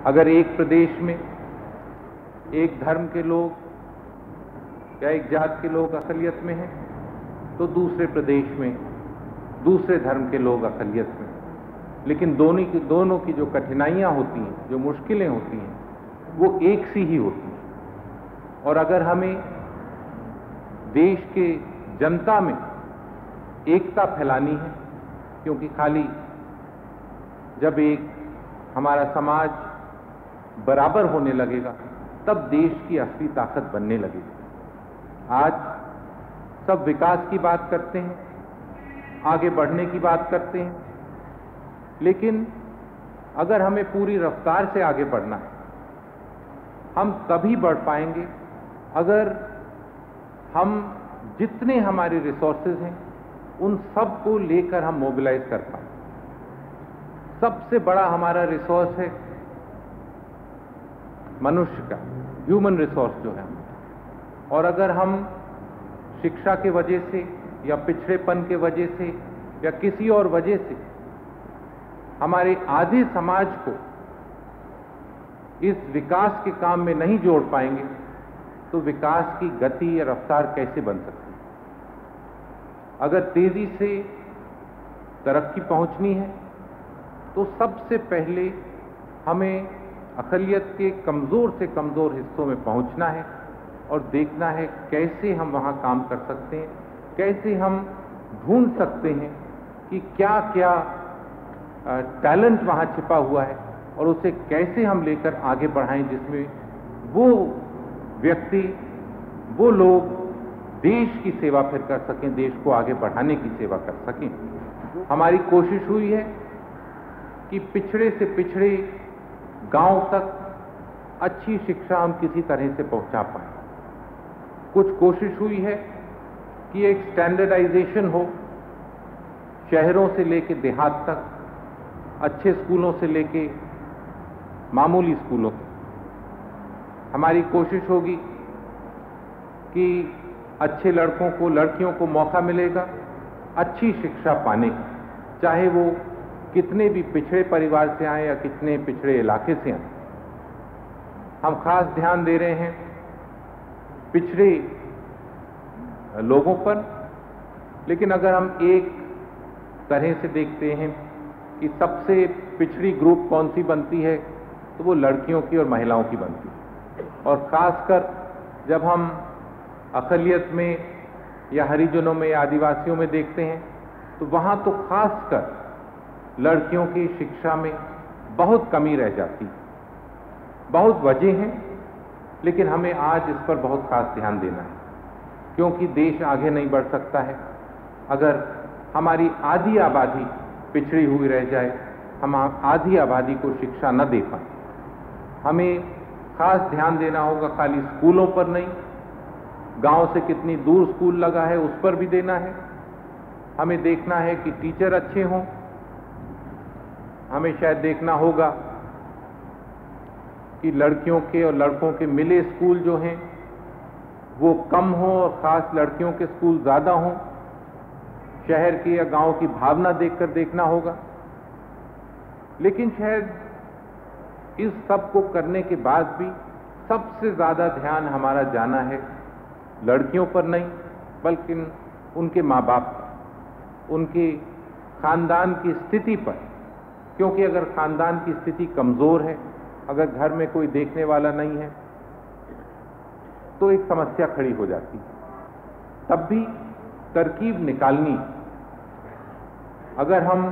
अगर एक प्रदेश में एक धर्म के लोग या एक जात के लोग अक़लियत में हैं, तो दूसरे प्रदेश में दूसरे धर्म के लोग अक़लियत में। लेकिन दोनों की जो कठिनाइयाँ होती हैं, जो मुश्किलें होती हैं, वो एक सी ही होती हैं। और अगर हमें देश के जनता में एकता फैलानी है, क्योंकि खाली जब एक हमारा समाज बराबर होने लगेगा तब देश की असली ताकत बनने लगेगी। आज सब विकास की बात करते हैं, आगे बढ़ने की बात करते हैं, लेकिन अगर हमें पूरी रफ्तार से आगे बढ़ना है, हम तभी बढ़ पाएंगे अगर हम जितने हमारे रिसोर्सेज हैं उन सब को लेकर हम मोबिलाइज कर पाएं। सबसे बड़ा हमारा रिसोर्स है मनुष्य का, ह्यूमन रिसोर्स जो है। और अगर हम शिक्षा के वजह से या पिछड़ेपन के वजह से या किसी और वजह से हमारे आधे समाज को इस विकास के काम में नहीं जोड़ पाएंगे, तो विकास की गति या रफ्तार कैसे बन सकती है? अगर तेजी से तरक्की पहुंचनी है तो सबसे पहले हमें अक़लियत के कमज़ोर से कमज़ोर हिस्सों में पहुंचना है और देखना है कैसे हम वहां काम कर सकते हैं, कैसे हम ढूंढ सकते हैं कि क्या क्या टैलेंट वहां छिपा हुआ है और उसे कैसे हम लेकर आगे बढ़ाएं, जिसमें वो व्यक्ति, वो लोग देश की सेवा फिर कर सकें, देश को आगे बढ़ाने की सेवा कर सकें। हमारी कोशिश हुई है कि पिछड़े से पिछड़े गांव तक अच्छी शिक्षा हम किसी तरह से पहुंचा पाएं। कुछ कोशिश हुई है कि एक स्टैंडर्डाइजेशन हो, शहरों से लेके देहात तक, अच्छे स्कूलों से लेके मामूली स्कूलों तक। हमारी कोशिश होगी कि अच्छे लड़कों को, लड़कियों को मौका मिलेगा अच्छी शिक्षा पाने की, चाहे वो कितने भी पिछड़े परिवार से आए या कितने पिछड़े इलाके से आए। हम खास ध्यान दे रहे हैं पिछड़े लोगों पर, लेकिन अगर हम एक तरह से देखते हैं कि सबसे पिछड़ी ग्रुप कौन सी बनती है, तो वो लड़कियों की और महिलाओं की बनती है। और खासकर जब हम अक़लियत में या हरिजनों में या आदिवासियों में देखते हैं, तो वहां तो खासकर लड़कियों की शिक्षा में बहुत कमी रह जाती है। बहुत वजह हैं, लेकिन हमें आज इस पर बहुत खास ध्यान देना है, क्योंकि देश आगे नहीं बढ़ सकता है अगर हमारी आधी आबादी पिछड़ी हुई रह जाए, हम आधी आबादी को शिक्षा न दे पाएं। हमें खास ध्यान देना होगा खाली स्कूलों पर नहीं, गांव से कितनी दूर स्कूल लगा है उस पर भी देना है। हमें देखना है कि टीचर अच्छे हों। हमें शायद देखना होगा कि लड़कियों के और लड़कों के मिले स्कूल जो हैं वो कम हों और खास लड़कियों के स्कूल ज़्यादा हों। शहर की या गांव की भावना देखकर देखना होगा। लेकिन शायद इस सब को करने के बाद भी सबसे ज़्यादा ध्यान हमारा जाना है लड़कियों पर नहीं, बल्कि उनके माँ बाप पर, उनके खानदान की स्थिति पर। क्योंकि अगर खानदान की स्थिति कमज़ोर है, अगर घर में कोई देखने वाला नहीं है, तो एक समस्या खड़ी हो जाती है। तब भी तरकीब निकालनी, अगर हम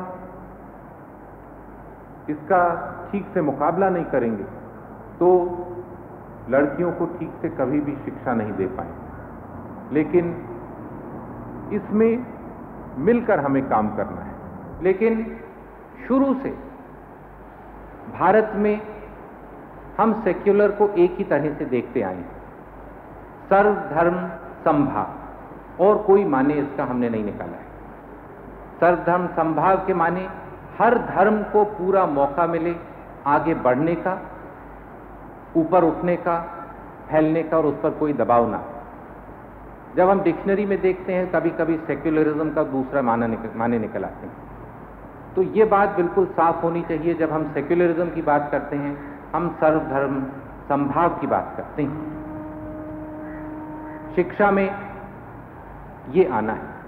इसका ठीक से मुकाबला नहीं करेंगे तो लड़कियों को ठीक से कभी भी शिक्षा नहीं दे पाएंगे। लेकिन इसमें मिलकर हमें काम करना है। लेकिन शुरू से भारत में हम सेक्युलर को एक ही तरह से देखते आए हैं, सर्वधर्म समभाव, और कोई माने इसका हमने नहीं निकाला है। सर्वधर्म समभाव के माने हर धर्म को पूरा मौका मिले आगे बढ़ने का, ऊपर उठने का, फैलने का, और उस पर कोई दबाव ना। जब हम डिक्शनरी में देखते हैं कभी कभी सेक्युलरिज्म का दूसरा माने निकल आते हैं, तो ये बात बिल्कुल साफ होनी चाहिए। जब हम सेक्युलरिज्म की बात करते हैं, हम सर्वधर्म समभाव की बात करते हैं। शिक्षा में ये आना है।